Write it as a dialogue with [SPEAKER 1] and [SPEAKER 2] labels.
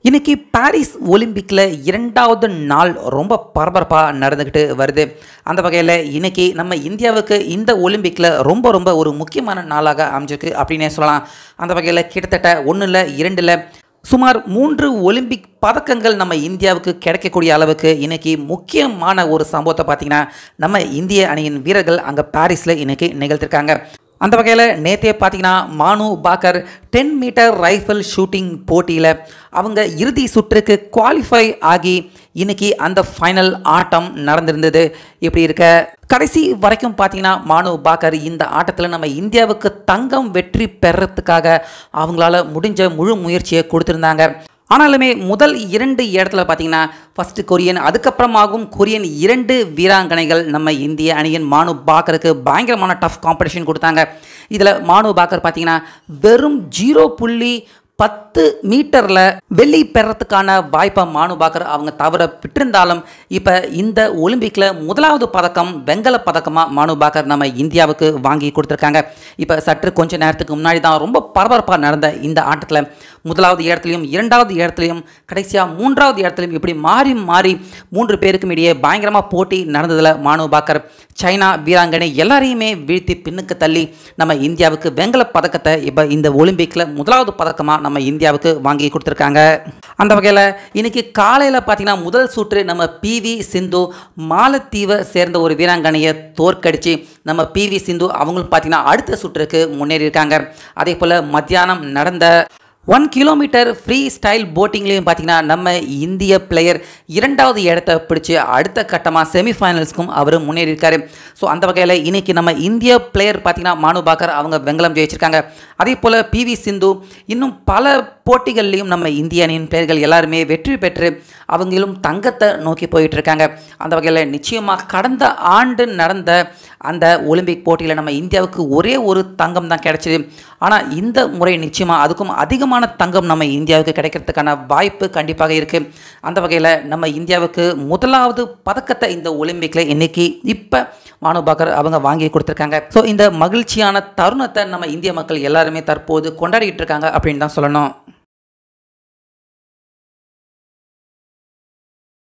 [SPEAKER 1] இன்னைக்கு பாரிஸ் ஒலிம்பிக்கில் இரண்டாவது நாள் ரொம்ப பரபரப்பாக நடந்துக்கிட்டு வருது. அந்த வகையில் இன்னைக்கு நம்ம இந்தியாவுக்கு இந்த ஒலிம்பிக்கில் ரொம்ப ஒரு முக்கியமான நாளாக அமைஞ்சிருக்கு அப்படின்னே சொல்லலாம். அந்த வகையில் கிட்டத்தட்ட 1 இல்லை 2 இல்லை சுமார் 3 ஒலிம்பிக் பதக்கங்கள் நம்ம இந்தியாவுக்கு கிடைக்கக்கூடிய அளவுக்கு இன்னைக்கு முக்கியமான ஒரு சம்பவத்தை பார்த்திங்கன்னா நம்ம இந்திய அணியின் வீரர்கள் அங்கே பாரிஸில் இன்னைக்கு நிகழ்த்திருக்காங்க. அந்த வகையில் நேற்றே பார்த்தீங்கன்னா மானு பாக்கர் 10 மீட்டர் ரைஃபிள் ஷூட்டிங் போட்டியில் அவங்க இறுதி சுற்றுக்கு குவாலிஃபை ஆகி இன்னைக்கு அந்த ஃபைனல் ஆட்டம் நடந்திருந்தது. இப்படி இருக்க கடைசி வரைக்கும் பார்த்தீங்கன்னா மானு பாக்கர் இந்த ஆட்டத்தில் நம்ம இந்தியாவுக்கு தங்கம் வெற்றி பெறத்துக்காக அவங்களால முடிஞ்ச முழு முயற்சியை கொடுத்துருந்தாங்க. ஆனாலுமே முதல் 2 இடத்துல பார்த்தீங்கன்னா ஃபஸ்ட்டு கொரியன், அதுக்கப்புறமாகவும் கொரியன் 2 வீராங்கனைகள் நம்ம இந்திய அணியின் மானு பாக்கருக்கு பயங்கரமான டஃப் காம்படிஷன் கொடுத்தாங்க. இதில் மானு பாக்கர் பார்த்தீங்கன்னா வெறும் 0.10 மீட்டரில் வெள்ளி பெறத்துக்கான வாய்ப்பை மானு பாக்கர் அவங்க தவற விட்டிருந்தாலும் இப்போ இந்த ஒலிம்பிக்கில் முதலாவது பதக்கம் வெங்கல பதக்கமாக மானு பாக்கர் நம்ம இந்தியாவுக்கு வாங்கி கொடுத்துருக்காங்க. இப்போ சற்று கொஞ்ச நேரத்துக்கு முன்னாடி தான் ரொம்ப பரபரப்பாக நடந்த இந்த ஆட்டத்தில் முதலாவது இடத்துலையும் 2வது இடத்துலையும் கடைசியாக 3வது இடத்துலையும் இப்படி மாறி 3 பேருக்கும் இடையே பயங்கரமாக போட்டி நடந்ததில் மானு பாக்கர் சைனா வீராங்கனை எல்லாரையுமே வீழ்த்தி பின்னுக்கு தள்ளி நம்ம இந்தியாவுக்கு வெங்கல பதக்கத்தை இப்போ இந்த ஒலிம்பிக்கில் முதலாவது பதக்கமாக நம்ம இந்தியாவுக்கு வாங்கி கொடுத்துருக்காங்க. அந்த வகையில் இன்னைக்கு காலையில் பார்த்தீங்கன்னா முதல் சுற்று நம்ம PV சிந்து மாலத்தீவை சேர்ந்த ஒரு வீராங்கனையை தோற்கடிச்சு நம்ம PV சிந்து அவங்களும் பார்த்தீங்கன்னா அடுத்த சுற்றுக்கு முன்னேறியிருக்காங்க. அதே போல் மத்தியானம் நடந்த 1 கிலோமீட்டர் ஃப்ரீ ஸ்டைல் போட்டிங்லேயும் பார்த்தீங்கன்னா நம்ம இந்திய பிளேயர் 2வது இடத்தை பிடிச்சி அடுத்த கட்டமாக செமிஃபைனல்ஸ்க்கும் அவர் முன்னேறியிருக்காரு. ஸோ அந்த வகையில் இன்றைக்கி நம்ம இந்திய பிளேயர் பார்த்தீங்கன்னா மானு பாக்கர் அவங்க வெங்கலம் ஜெயிச்சிருக்காங்க. அதே போல் PV சிந்து இன்னும் பல போட்டிகள்லையும் நம்ம இந்திய அணியின் பிளேயர்கள் எல்லாருமே வெற்றி பெற்று அவங்களும் தங்கத்தை நோக்கி போயிட்டுருக்காங்க. அந்த வகையில் நிச்சயமாக கடந்த ஆண்டு நடந்த அந்த ஒலிம்பிக் போட்டியில் நம்ம இந்தியாவுக்கு ஒரே ஒரு தங்கம் தான் கிடைச்சிது. ஆனால் இந்த முறை நிச்சயமாக அதுக்கும் அதிகமான தங்கம் நம்ம இந்தியாவுக்கு கிடைக்கிறதுக்கான வாய்ப்பு கண்டிப்பாக இருக்குது. அந்த வகையில் நம்ம இந்தியாவுக்கு முதலாவது பதக்கத்தை இந்த ஒலிம்பிக்கில் இன்னைக்கு இப்போ மானு பாக்கர் அவங்க வாங்கி கொடுத்துருக்காங்க. ஸோ இந்த மகிழ்ச்சியான தருணத்தை நம்ம இந்திய மக்கள் எல்லாருமே தற்போது கொண்டாடிட்டு இருக்காங்க அப்படின்னு தான் சொல்லணும்.